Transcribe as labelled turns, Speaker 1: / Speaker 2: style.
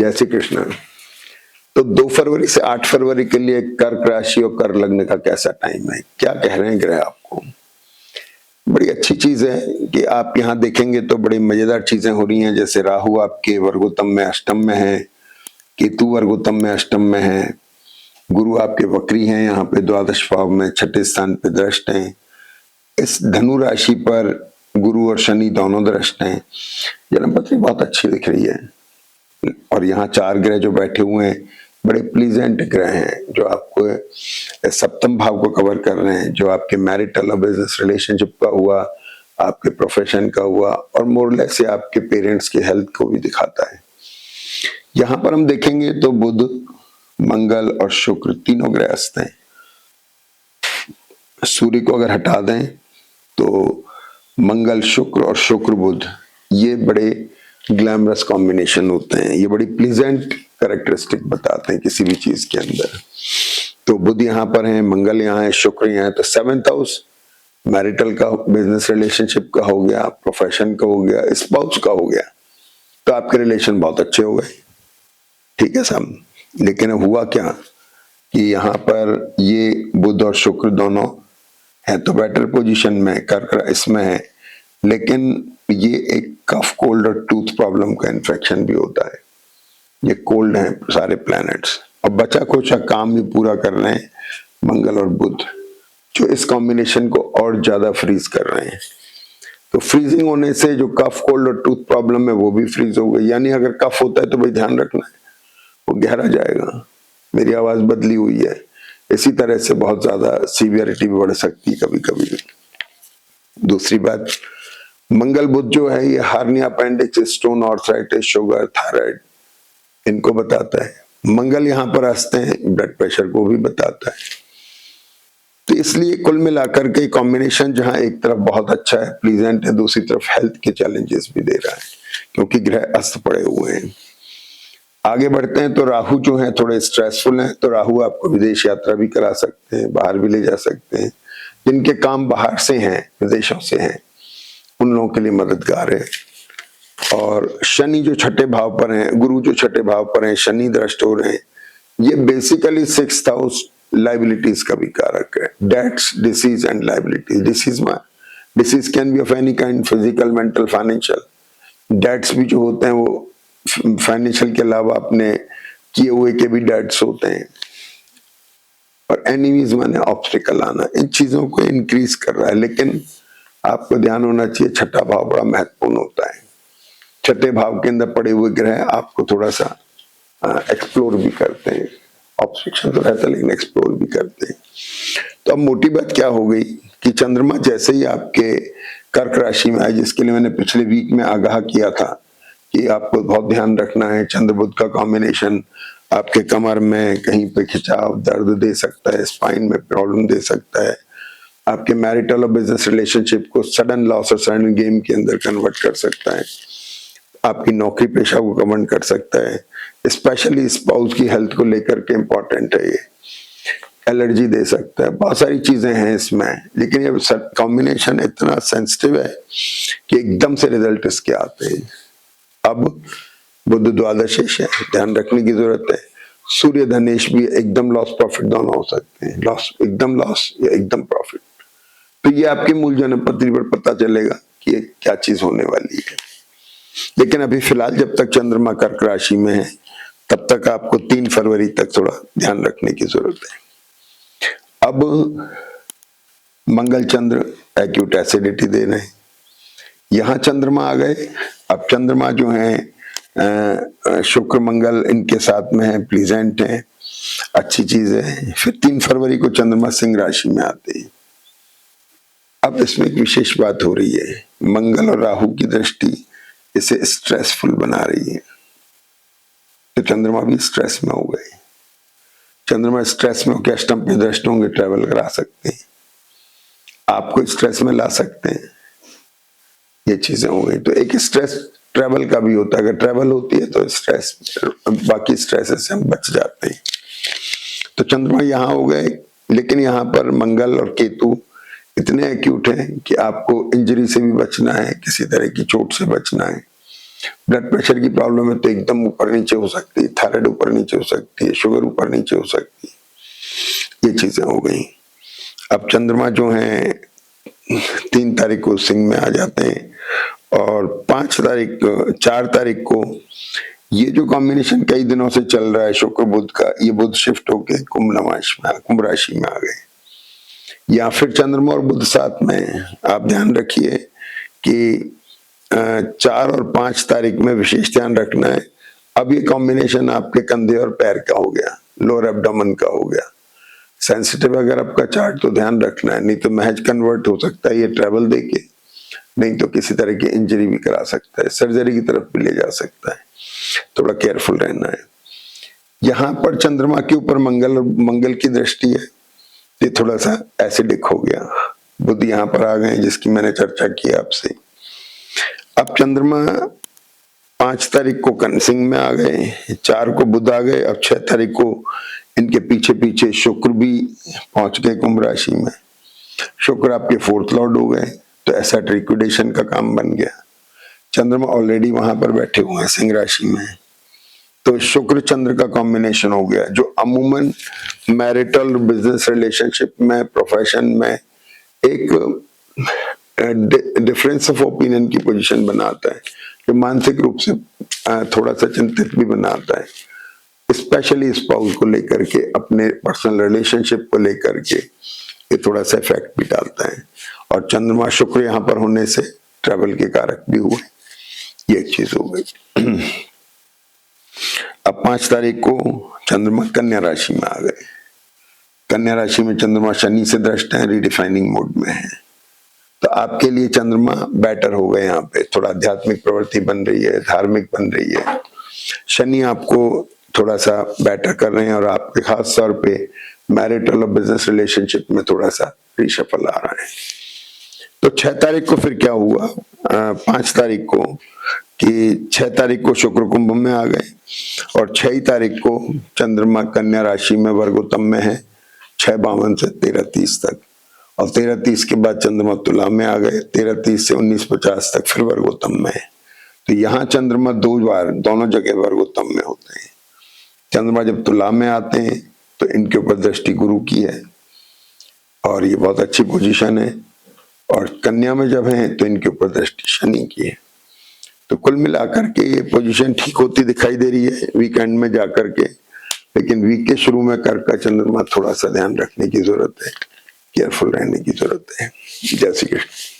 Speaker 1: जय श्री कृष्ण। तो 2 फरवरी से 8 फरवरी के लिए कर्क राशि और कर्क लग्न का कैसा टाइम है, क्या कह रहे हैं ग्रह आपको? बड़ी अच्छी चीज है कि आप यहाँ देखेंगे तो बड़ी मजेदार चीजें हो रही हैं। जैसे राहु आपके वर्गोत्तम में अष्टम में है, केतु वर्गोत्तम में अष्टम में है, गुरु आपके वक्री हैं, यहाँ पे द्वादश भाव में छठे स्थान पे दृष्ट हैं। इस धनु राशि पर गुरु और शनि दोनों दृष्ट हैं। जन्मपत्री बहुत अच्छी दिख रही है। और यहाँ 4 ग्रह जो बैठे हुए हैं बड़े प्लीजेंट ग्रह हैं, जो आपको सप्तम भाव को कवर कर रहे हैं, जो आपके मैरिटल और बिजनेस रिलेशनशिप का हुआ, आपके प्रोफेशन का हुआ, और मोरलेस से आपके पेरेंट्स की हेल्थ को भी दिखाता है। यहाँ पर हम देखेंगे तो बुध, मंगल और शुक्र तीनों ग्रह अस्त हैं। सूर्य को अगर हटा दें तो मंगल शुक्र और शुक्र बुध, ये बड़े ग्लैमरस कॉम्बिनेशन होते हैं। ये बड़ी प्लीजेंट कैरेक्टरिस्टिक बताते हैं किसी भी चीज के अंदर। तो बुध यहाँ पर है, मंगल यहाँ है, शुक्र यहाँ है, तो 7th हाउस मैरिटल का, बिजनेस रिलेशनशिप का हो गया, प्रोफेशन का हो गया, स्पाउस का हो गया, तो आपके रिलेशन बहुत अच्छे हो गए। ठीक है साहब। लेकिन हुआ क्या कि यहाँ पर ये बुध और शुक्र दोनों है तो बेटर पोजीशन में, कर्क इसमें है, लेकिन ये एक कफ, कोल्ड और टूथ प्रॉब्लम का इन्फेक्शन भी होता है। ये कोल्ड है सारे प्लैनेट्स, और बचा कुचा काम भी पूरा कर रहे हैं मंगल और बुध, जो इस कॉम्बिनेशन को और ज्यादा फ्रीज कर रहे हैं। तो फ्रीजिंग होने से जो कफ, कोल्ड और टूथ प्रॉब्लम है वो भी फ्रीज हो गई। यानी अगर कफ होता है तो भाई ध्यान रखना है, वो गहरा जाएगा। मेरी आवाज बदली हुई है, इसी तरह से बहुत ज्यादा सीवियरिटी भी बढ़ सकती है कभी कभी। दूसरी बात, मंगल बुध जो है ये hernia, appendix, stone, arthritis, sugar, thyroid इनको बताता है। मंगल यहाँ पर हंसते हैं, ब्लड प्रेशर को भी बताता है। तो इसलिए कुल मिलाकर के कॉम्बिनेशन जहां एक तरफ बहुत अच्छा है, प्लीजेंट है, दूसरी तरफ हेल्थ के चैलेंजेस भी दे रहा है, क्योंकि ग्रह अस्त पड़े हुए हैं। आगे बढ़ते हैं तो राहु जो है थोड़े स्ट्रेसफुल हैं। तो राहु आपको विदेश यात्रा भी करा सकते हैं, बाहर भी ले जा सकते हैं। जिनके काम बाहर से हैं, विदेशों से हैं, उन लोगों के लिए मददगार है। और शनि जो छठे भाव पर हैं, गुरु जो छठे भाव पर हैं, शनि दृष्ट हो रहे हैं, ये बेसिकली 6th हाउस लाइबिलिटीज का भी कारक है। Debts, disease and liabilities. Disease can be of any kind, physical, mental, financial. Debts भी जो होते हैं वो फाइनेंशियल के अलावा अपने किए हुए के भी डेट्स होते हैं। और एनिमीज माने ऑब्स्टिकल आना, इन चीजों को इंक्रीज कर रहा है। लेकिन आपको ध्यान होना चाहिए, छठा भाव बड़ा महत्वपूर्ण होता है। छठे भाव के अंदर पड़े हुए ग्रह आपको थोड़ा सा एक्सप्लोर भी करते हैं। ऑब्स्ट्रक्शन तो रहता है लेकिन एक्सप्लोर भी करते हैं। तो अब मोटी बात क्या हो गई कि चंद्रमा जैसे ही आपके कर्क राशि में आए, जिसके लिए मैंने पिछले वीक में आगाह किया था कि आपको बहुत ध्यान रखना है, चंद्र बुध का कॉम्बिनेशन आपके कमर में कहीं पे खिंचाव, दर्द दे सकता है, स्पाइन में प्रॉब्लम दे सकता है, आपके मैरिटल और बिजनेस रिलेशनशिप को सडन लॉस और सडन गेम के अंदर कन्वर्ट कर सकता है, आपकी नौकरी पेशा को कमेंट कर सकता है। स्पेशली स्पाउस की हेल्थ को लेकर के इम्पोर्टेंट है। ये एलर्जी दे सकता है, बहुत सारी चीजें हैं इसमें। लेकिन ये कॉम्बिनेशन इतना सेंसिटिव है कि एकदम से रिजल्ट इसके आते हैं। अब बुध द्वादशेष है, ध्यान रखने की जरूरत है। सूर्य धनेश भी एकदम लॉस प्रॉफिट दोनों हो सकते हैं, लॉस एकदम लॉस या एकदम प्रॉफिट। तो ये आपकी मूल जन्मपत्री पर पता चलेगा कि ये क्या चीज होने वाली है। लेकिन अभी फिलहाल जब तक चंद्रमा कर्क राशि में है तब तक आपको 3 फरवरी तक थोड़ा ध्यान रखने की जरूरत है। अब मंगल चंद्र एक्यूट एसिडिटी दे रहे हैं, यहां चंद्रमा आ गए। अब चंद्रमा जो है शुक्र मंगल इनके साथ में है, प्लीजेंट है, अच्छी चीज है। फिर 3 फरवरी को चंद्रमा सिंह राशि में आते हैं। अब इसमें एक विशेष बात हो रही है, मंगल और राहु की दृष्टि इसे स्ट्रेसफुल बना रही है। तो चंद्रमा भी स्ट्रेस में हो गए। चंद्रमा स्ट्रेस में होकर अष्टम पे दृष्ट होंगे, ट्रेवल करा सकते हैं, आपको स्ट्रेस में ला सकते हैं, ये चीजें हो गई। तो एक स्ट्रेस ट्रेवल का भी होता है। अगर ट्रेवल होती है तो स्ट्रेस, बाकी स्ट्रेस से हम बच जाते हैं। तो चंद्रमा यहाँ हो गए, लेकिन यहाँ पर मंगल और केतु इतने एक्यूट हैं कि आपको इंजरी से भी बचना है, किसी तरह की चोट से बचना है। ब्लड प्रेशर की प्रॉब्लम है तो एकदम ऊपर नीचे हो सकती है, थायराइड ऊपर नीचे हो सकती है, शुगर ऊपर नीचे हो सकती है, ये चीजें हो गई। अब चंद्रमा जो है 3 तारीख को सिंह में आ जाते हैं और 4 तारीख को ये जो कॉम्बिनेशन कई दिनों से चल रहा है शुक्र बुध का, ये बुध शिफ्ट होके कुंभ राशि में आ गए, या फिर चंद्रमा और बुध साथ में। आप ध्यान रखिए कि 4 और 5 तारीख में विशेष ध्यान रखना है। अब ये कॉम्बिनेशन आपके कंधे और पैर का हो गया, लोअर एब्डोमेन का हो गया। सेंसिटिव अगर आपका चार्ट तो ध्यान रखना है, नहीं तो महज कन्वर्ट हो सकता है ये ट्रेवल देके, नहीं तो किसी तरह की इंजरी भी करा सकता है, सर्जरी की तरफ भी ले जा सकता है, थोड़ा केयरफुल रहना है। यहां पर चंद्रमा के ऊपर मंगल की दृष्टि है, ये थोड़ा सा एसिडिक हो गया। बुध यहां पर आ गए जिसकी मैंने चर्चा की आपसे। अब चंद्रमा 5 तारीख को सिंह में आ गए, 4 को बुध आ गए, अब 6 तारीख को इनके पीछे पीछे शुक्र भी पहुंच गए कुंभ राशि में। शुक्र आपके 4th लॉर्ड हो गए, तो एसेट लिक्विडेशन का काम बन गया। चंद्रमा ऑलरेडी वहां पर बैठे हुए हैं सिंह राशि में, तो शुक्र चंद्र का कॉम्बिनेशन हो गया, जो अमूमन मैरिटल बिजनेस रिलेशनशिप में, प्रोफेशन में एक डिफरेंस ऑफ ओपिनियन की पोजीशन बनाता है, जो मानसिक रूप से थोड़ा सा चिंतित भी बनाता है, स्पेशली स्पाउस को लेकर के, अपने पर्सनल रिलेशनशिप को लेकर के ये थोड़ा सा इफेक्ट भी डालता है। और चंद्रमा शुक्र यहाँ पर होने से ट्रैवल के कारक भी हुए, ये एक चीज हो गई। अब 5 तारीख को चंद्रमा कन्या राशि में आ गए। कन्या राशि में चंद्रमा शनि से दृष्ट है, रिडिफाइनिंग मोड में है, तो आपके लिए चंद्रमा बेटर हो गए। यहाँ पे थोड़ा आध्यात्मिक प्रवृत्ति बन रही है, धार्मिक बन रही है। शनि आपको थोड़ा सा बेटर कर रहे हैं और आपके खास तौर पे मैरिटल और बिजनेस रिलेशनशिप में थोड़ा सा रिशफल आ रहा है। तो 6 तारीख को फिर क्या हुआ, 5 तारीख को कि 6 तारीख को शुक्र कुंभ में आ गए और 6 तारीख को चंद्रमा कन्या राशि में वर्गोत्तम में है 6:52 से 13:30 तक, और 13:30 के बाद चंद्रमा तुला में आ गए, 13:30 से 19:50 तक फिर वर्गोत्तम में है। तो यहाँ चंद्रमा 2 बार दोनों जगह वर्गोत्तम में होते हैं। चंद्रमा जब तुला में आते हैं तो इनके ऊपर दृष्टि गुरु की है और ये बहुत अच्छी पोजीशन है, और कन्या में जब है तो इनके ऊपर दृष्टि शनि की है। तो कुल मिलाकर के ये पोजीशन ठीक होती दिखाई दे रही है वीकेंड में जाकर के, लेकिन वीक के शुरू में कर्क का चंद्रमा थोड़ा सा ध्यान रखने की जरूरत है, केयरफुल रहने की जरूरत है। जय श्री कृष्ण।